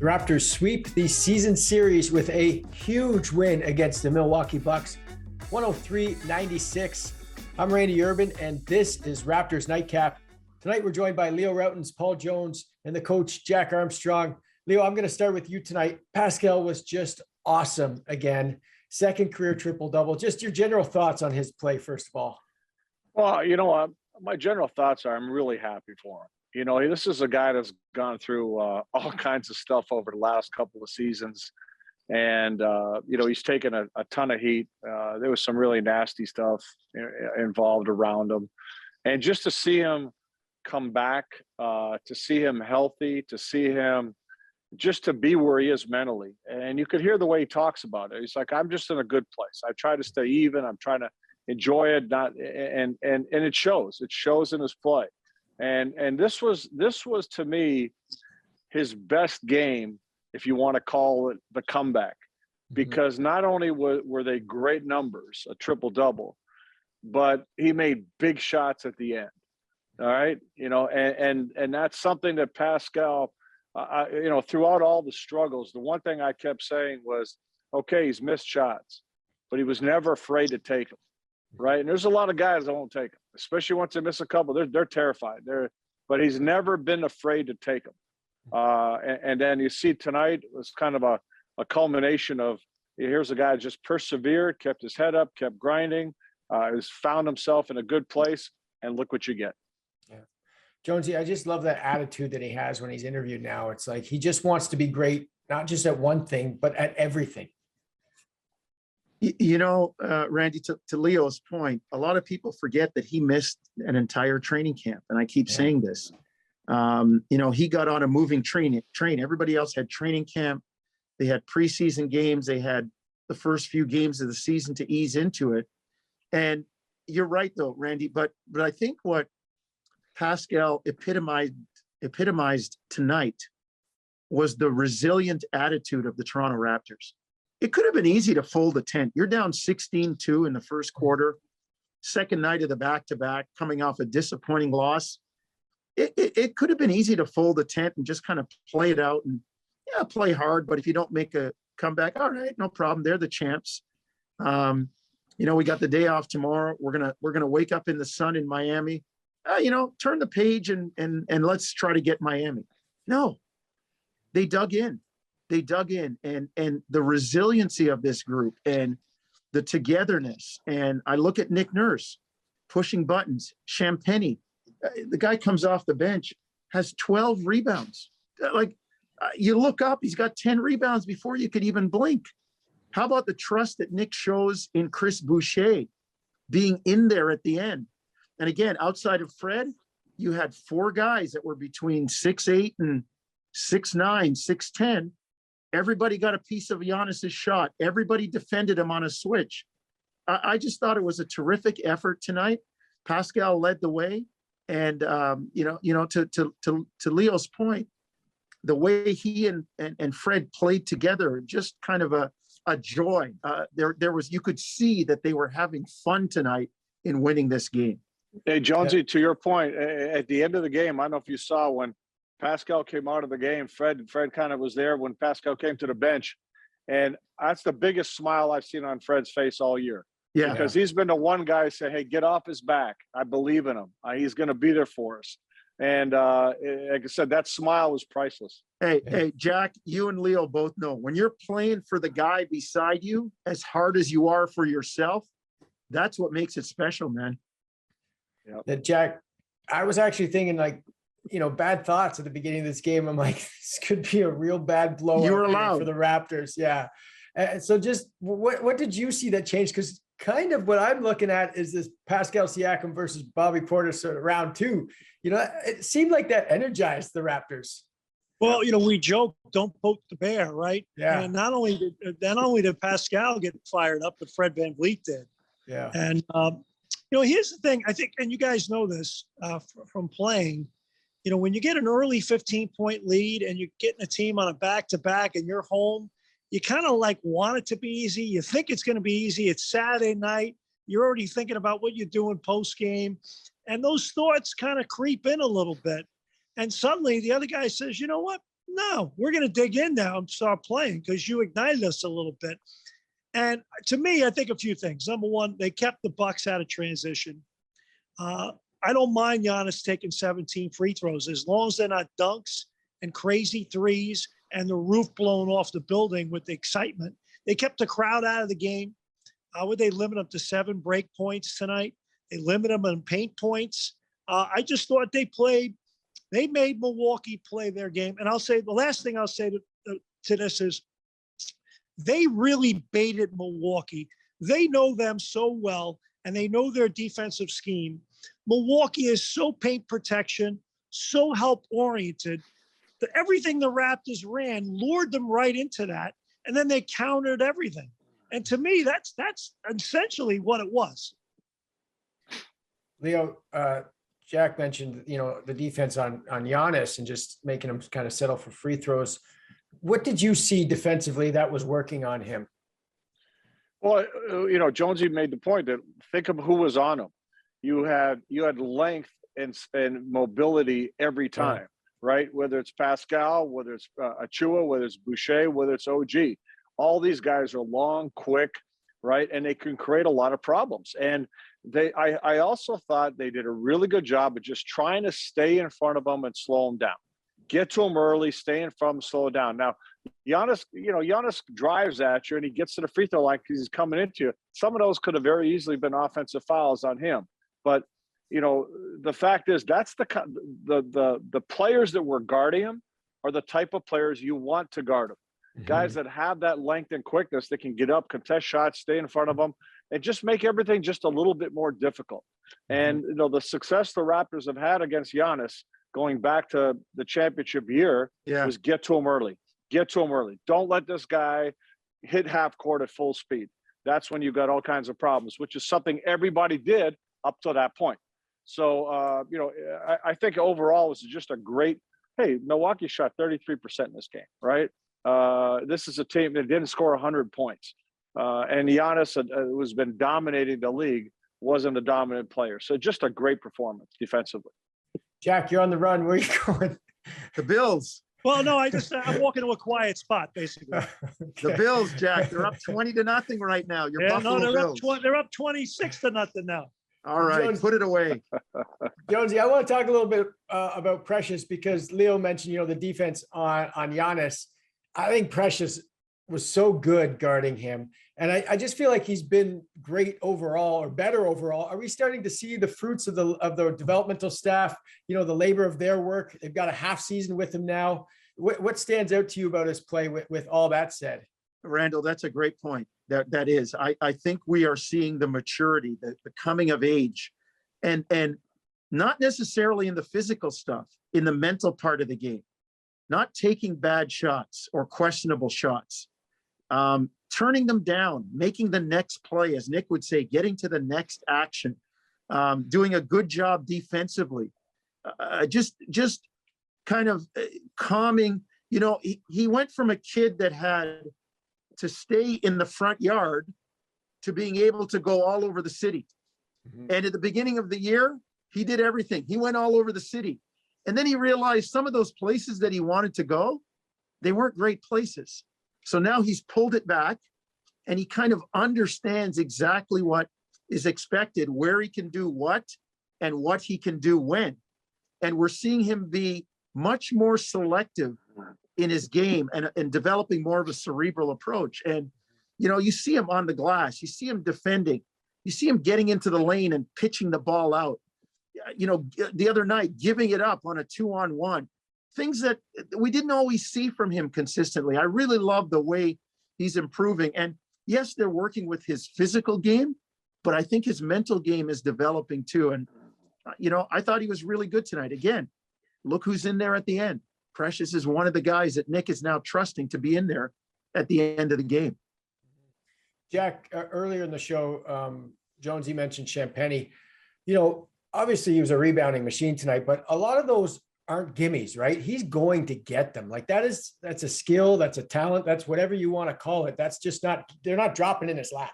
The Raptors sweep the season series with a huge win against the Milwaukee Bucks, 103-96. I'm Randy Urban, and this is Raptors Night Cap. Tonight, we're joined by Leo Rautins, Paul Jones, and the coach, Jack Armstrong. Leo, I'm going to start with you tonight. Pascal was just awesome again. Second career triple-double. Just your general thoughts on his play, first of all. Well, my general thoughts are I'm really happy for him. This is a guy that's gone through all kinds of stuff over the last couple of seasons. And, he's taken a ton of heat. There was some really nasty stuff involved around him. And just to see him come back, to see him healthy, to see him just to be where he is mentally. And you could hear the way he talks about it. He's like, I'm just in a good place. I try to stay even. I'm trying to enjoy it. And it shows. It shows in his play. And this was to me his best game, if you want to call it the comeback, because not only were they great numbers, a triple-double, but he made big shots at the end. All right, and that's something that Pascal, throughout all the struggles, the one thing I kept saying was, okay, he's missed shots, but he was never afraid to take them. Right. And there's a lot of guys that won't take them, especially once they miss a couple. They're terrified. But he's never been afraid to take them. And then you see tonight it was kind of a culmination of here's a guy who just persevered, kept his head up, kept grinding, has found himself in a good place. And look what you get. Yeah. Jonesy, I just love that attitude that he has when he's interviewed now. It's like he just wants to be great, not just at one thing, but at everything. Randy, to Leo's point, a lot of people forget that he missed an entire training camp. And I keep saying this. He got on a moving train. Everybody else had training camp. They had preseason games. They had the first few games of the season to ease into it. And you're right, though, Randy. But I think what Pascal epitomized tonight was the resilient attitude of the Toronto Raptors. It could have been easy to fold a tent. You're down 16-2 in the first quarter, second night of the back-to-back, coming off a disappointing loss. It could have been easy to fold a tent and just kind of play it out and, play hard. But if you don't make a comeback, all right, no problem. They're the champs. We got the day off tomorrow. We're gonna wake up in the sun in Miami. Turn the page and let's try to get Miami. No, they dug in. And the resiliency of this group and the togetherness. And I look at Nick Nurse pushing buttons. Champagny, the guy comes off the bench, has 12 rebounds. You look up, he's got 10 rebounds before you could even blink. How about the trust that Nick shows in Chris Boucher being in there at the end? And again, outside of Fred, you had four guys that were between 6'8" and 6'9", 6'10". Everybody got a piece of Giannis's shot. Everybody defended him on a switch. I just thought it was a terrific effort tonight. Pascal led the way. And, to Leo's point, the way he and Fred played together, just kind of a joy. There was, you could see that they were having fun tonight in winning this game. Hey, Jonesy, to your point, at the end of the game, I don't know if you saw when Pascal came out of the game, Fred kind of was there when Pascal came to the bench. And that's the biggest smile I've seen on Fred's face all year. Yeah. Because he's been the one guy who said, hey, get off his back. I believe in him. He's going to be there for us. And like I said, that smile was priceless. Hey, Jack, you and Leo both know when you're playing for the guy beside you as hard as you are for yourself, that's what makes it special, man. That Jack, I was actually thinking bad thoughts at the beginning of this game. I'm like, this could be a real bad blowout for the Raptors. Yeah. So just what did you see that changed? Because kind of what I'm looking at is this Pascal Siakam versus Bobby Portis sort of round two. It seemed like that energized the Raptors. Well, we joke, don't poke the bear, right? Yeah. And not only did Pascal get fired up, but Fred VanVleet did. Yeah. And here's the thing, I think, and you guys know this from playing. When you get an early 15-point lead and you're getting a team on a back-to-back and you're home, you kind of want it to be easy. You think it's going to be easy. It's Saturday night. You're already thinking about what you're doing post-game. And those thoughts kind of creep in a little bit. And suddenly the other guy says, you know what? no, we're going to dig in now and start playing because you ignited us a little bit. And to me, I think a few things. Number one, they kept the Bucks out of transition. I don't mind Giannis taking 17 free throws as long as they're not dunks and crazy threes and the roof blown off the building with the excitement. They kept the crowd out of the game. Would they limit them to 7 break points tonight? They limit them on paint points. I just thought they made Milwaukee play their game. And I'll say the last thing I'll say to this is they really baited Milwaukee. They know them so well, and they know their defensive scheme. Milwaukee is so paint protection, so help oriented. Everything the Raptors ran lured them right into that, and then they countered everything. And to me, that's essentially what it was. Leo, Jack mentioned, the defense on Giannis and just making him kind of settle for free throws. What did you see defensively that was working on him? Well, Jonesy made the point that think of who was on him. You had length and mobility every time, right? Whether it's Pascal, whether it's Achiuwa, whether it's Boucher, whether it's OG. All these guys are long, quick, right? And they can create a lot of problems. And I also thought they did a really good job of just trying to stay in front of them and slow them down. Get to him early, stay in front of him, slow it down. Now, Giannis drives at you and he gets to the free throw line because he's coming into you. Some of those could have very easily been offensive fouls on him. But, the fact is that's the players that were guarding him are the type of players you want to guard him. Mm-hmm. Guys that have that length and quickness that can get up, contest shots, stay in front of them, and just make everything just a little bit more difficult. Mm-hmm. And, the success the Raptors have had against Giannis going back to the championship year was get to him early. Get to him early. Don't let this guy hit half court at full speed. That's when you got all kinds of problems, which is something everybody did up to that point. So, I think overall it was just a great, hey, Milwaukee shot 33% in this game, right? This is a team that didn't score 100 points. And Giannis, who's been dominating the league, wasn't a dominant player. So just a great performance defensively. Jack, you're on the run. Where are you going? The Bills. Well, no, I'm walking to a quiet spot, basically. Okay. The Bills, Jack, they're up 20-0 right now. You're Buffalo Bills. They're up 26-0 now. All right, Jones, put it away. Jonesy, I want to talk a little bit about Precious because Leo mentioned, the defense on Giannis. I think Precious was so good guarding him. And I just feel like he's been great overall or better overall. Are we starting to see the fruits of the developmental staff, the labor of their work? They've got a half season with him now. What stands out to you about his play with all that said? Randall, that's a great point. That is. I think we are seeing the maturity, the coming of age, and not necessarily in the physical stuff, in the mental part of the game, not taking bad shots or questionable shots. Turning them down, making the next play, as Nick would say, getting to the next action, doing a good job defensively, just kind of calming. He went from a kid that had to stay in the front yard to being able to go all over the city. Mm-hmm. And at the beginning of the year, he did everything. He went all over the city. And then he realized some of those places that he wanted to go, they weren't great places. So now he's pulled it back and he kind of understands exactly what is expected, where he can do what and what he can do when. And we're seeing him be much more selective in his game and developing more of a cerebral approach. And, you see him on the glass, you see him defending, you see him getting into the lane and pitching the ball out. The other night, giving it up on a 2-on-1. Things that we didn't always see from him consistently. I really love the way he's improving. And yes, they're working with his physical game, but I think his mental game is developing too. And, I thought he was really good tonight. Again, look who's in there at the end. Precious is one of the guys that Nick is now trusting to be in there at the end of the game. Jack, earlier in the show, Jonesy mentioned Champagny. Obviously he was a rebounding machine tonight, but a lot of those aren't gimmies, right? He's going to get them. Like that's a skill, that's a talent, that's whatever you want to call it. That's just they're not dropping in his lap.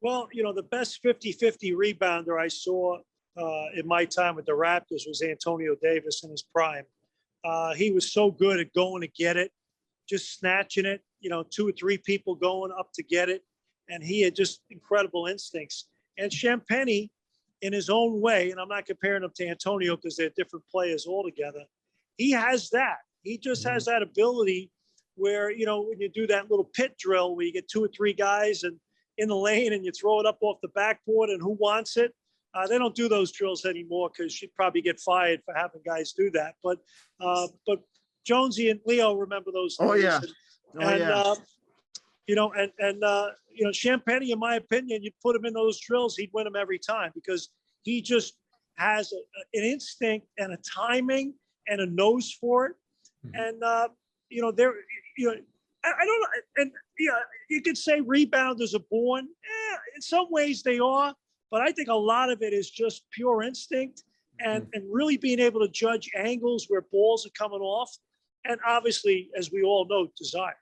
Well, the best 50-50 rebounder I saw in my time with the Raptors was Antonio Davis in his prime. He was so good at going to get it, just snatching it, 2 or 3 people going up to get it. And he had just incredible instincts. And Champagnie, in his own way, and I'm not comparing him to Antonio because they're different players altogether, he has that. He just has that ability where, when you do that little pit drill where you get 2 or 3 guys and in the lane and you throw it up off the backboard and who wants it? They don't do those drills anymore because you'd probably get fired for having guys do that. But Jonesy and Leo remember those days. Oh, yeah. Champagnie, in my opinion, you'd put him in those drills, he'd win them every time because he just has an instinct and a timing and a nose for it. And, I don't know. And, you could say rebounders are born. In some ways they are, but I think a lot of it is just pure instinct and really being able to judge angles where balls are coming off. And obviously, as we all know, desire.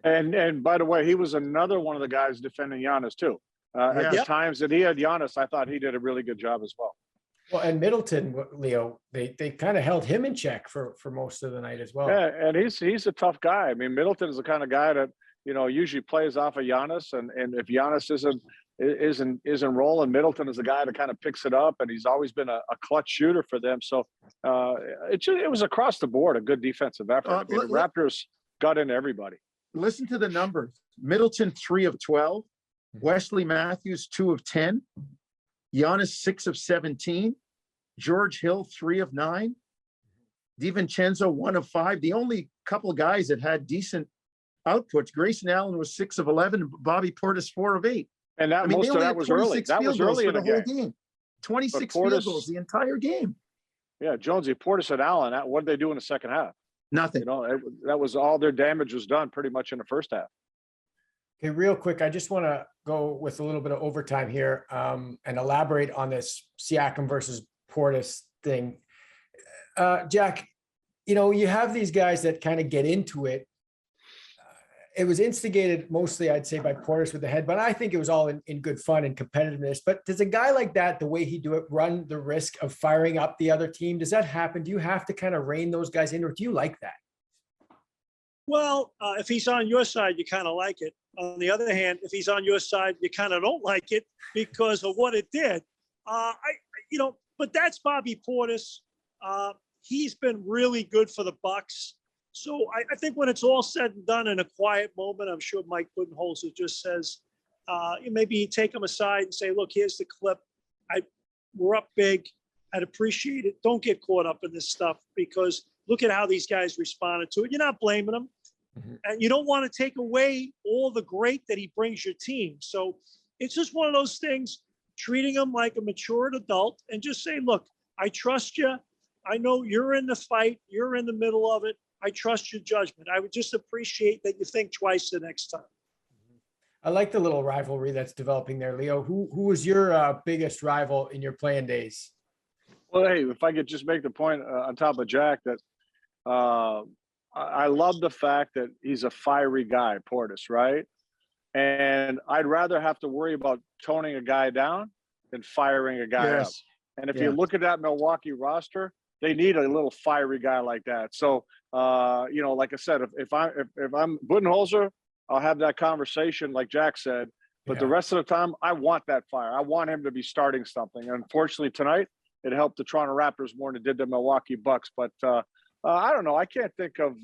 And by the way, he was another one of the guys defending Giannis too. At the times that he had Giannis, I thought he did a really good job as well. Well, and Middleton, Leo, they kind of held him in check for most of the night as well. Yeah, and he's a tough guy. I mean, Middleton is the kind of guy that usually plays off of Giannis, and if Giannis isn't rolling, Middleton is the guy that kind of picks it up, and he's always been a clutch shooter for them. So it was across the board a good defensive effort. The Raptors got into everybody. Listen to the numbers: Middleton 3 of 12, Wesley Matthews 2 of 10, Giannis 6 of 17, George Hill 3 of 9, DiVincenzo 1 of 5. The only couple of guys that had decent outputs, Grayson Allen was 6 of 11, Bobby Portis 4 of 8. And most of that was early. That was early in the whole game. 26 field goals the entire game. Yeah, Jonesy, Portis, and Allen. What did they do in the second half? Nothing. That was all their damage was done pretty much in the first half. Okay, real quick, I just want to go with a little bit of overtime here and elaborate on this Siakam versus Portis thing. Jack, you have these guys that kind of get into it. It was instigated mostly, I'd say, by Portis with the head, but I think it was all in good fun and competitiveness. But does a guy like that, the way he do it, run the risk of firing up the other team? Does that happen? Do you have to kind of rein those guys in, or do you like that? Well, if he's on your side, you kind of like it. On the other hand, if he's on your side, you kind of don't like it because of what it did. But that's Bobby Portis. He's been really good for the Bucks. So I think when it's all said and done in a quiet moment, I'm sure Mike Budenholzer just says, maybe you take him aside and say, look, here's the clip. We're up big. I'd appreciate it. Don't get caught up in this stuff because look at how these guys responded to it. You're not blaming them. And you don't want to take away all the great that he brings your team. So it's just one of those things, treating him like a matured adult and just say, look, I trust you. I know you're in the fight. You're in the middle of it. I trust your judgment. I would just appreciate that you think twice the next time. I like the little rivalry that's developing there, Leo. Who was your biggest rival in your playing days? Well, hey, if I could just make the point on top of Jack that I love the fact that he's a fiery guy, Portis, right? And I'd rather have to worry about toning a guy down than firing a guy up. And if you look at that Milwaukee roster, they need a little fiery guy like that. So, like I said, if I'm Budenholzer, I'll have that conversation like Jack said. But the rest of the time, I want that fire. I want him to be starting something. And unfortunately, tonight, it helped the Toronto Raptors more than it did the Milwaukee Bucks. But I don't know. I can't think of,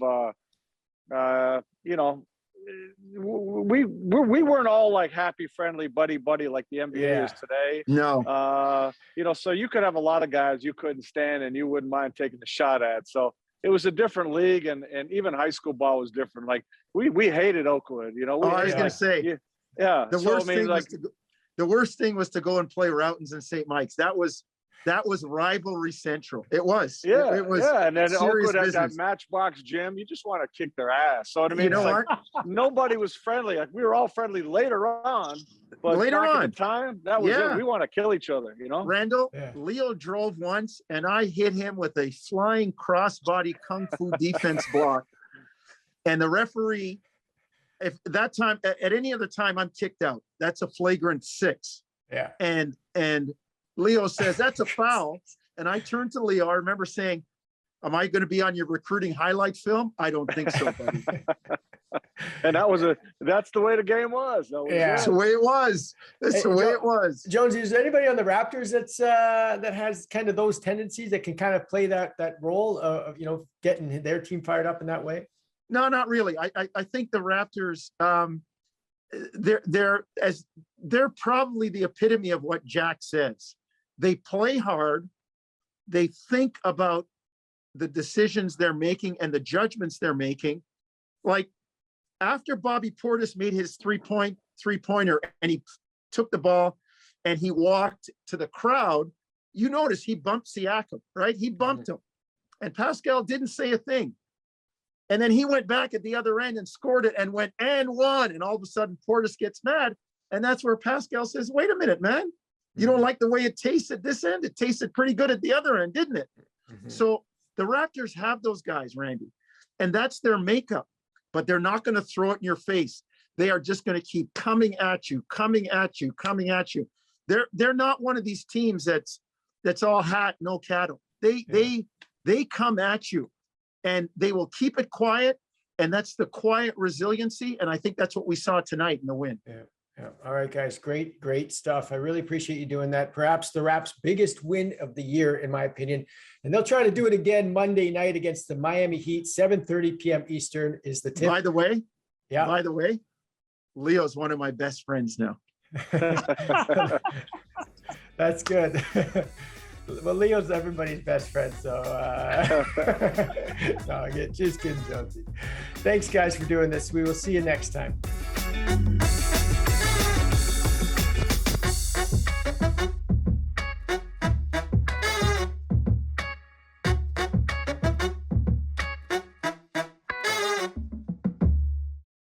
we weren't all like happy, friendly, buddy like the NBA is today. No. So you could have a lot of guys you couldn't stand and you wouldn't mind taking a shot at. So it was a different league, and even high school ball was different. Like we hated Oakland. I was going to say, the worst thing was to go and play Rautins and St. Mike's. That was rivalry central. It was. Yeah. It was. Yeah. And then Oakland had that Matchbox gym. You just want to kick their ass. So what I mean, nobody was friendly. Like we were all friendly later on. But at the time, that was it. We want to kill each other, Randall, Leo drove once, and I hit him with a flying crossbody kung fu defense block. And the referee, if that time, at any other time, I'm kicked out. That's a flagrant 6. Yeah. And Leo says, that's a foul. And I turned to Leo. I remember saying, Am I going to be on your recruiting highlight film? I don't think so, buddy. And that's the way the game was. That's the way it was. That's the way it was. Jonesy, is there anybody on the Raptors that has kind of those tendencies that can kind of play that role of, getting their team fired up in that way? No, not really. I think the Raptors, they're probably the epitome of what Jack says. They play hard. They think about the decisions they're making and the judgments they're making. Like after Bobby Portis made his three-pointer and he took the ball and he walked to the crowd, you notice he bumped Siakam, right? He bumped him. And Pascal didn't say a thing. And then he went back at the other end and scored it and went and won. And all of a sudden Portis gets mad. And that's where Pascal says, wait a minute, man. You don't like the way it tastes at this end? It tasted pretty good at the other end, didn't it? Mm-hmm. So the Raptors have those guys, Randy, and that's their makeup, but they're not going to throw it in your face. They are just going to keep coming at you. They're not one of these teams that's all hat, no cattle. They come at you and they will keep it quiet. And that's the quiet resiliency. And I think that's what we saw tonight in the win. Yeah. All right, guys. Great stuff. I really appreciate you doing that. Perhaps the Raps' biggest win of the year, in my opinion. And they'll try to do it again Monday night against the Miami Heat. 7:30 p.m. Eastern is the tip. By the way, Leo's one of my best friends now. That's good. Well, Leo's everybody's best friend, so no, just kidding, Jonesy. Thanks, guys, for doing this. We will see you next time.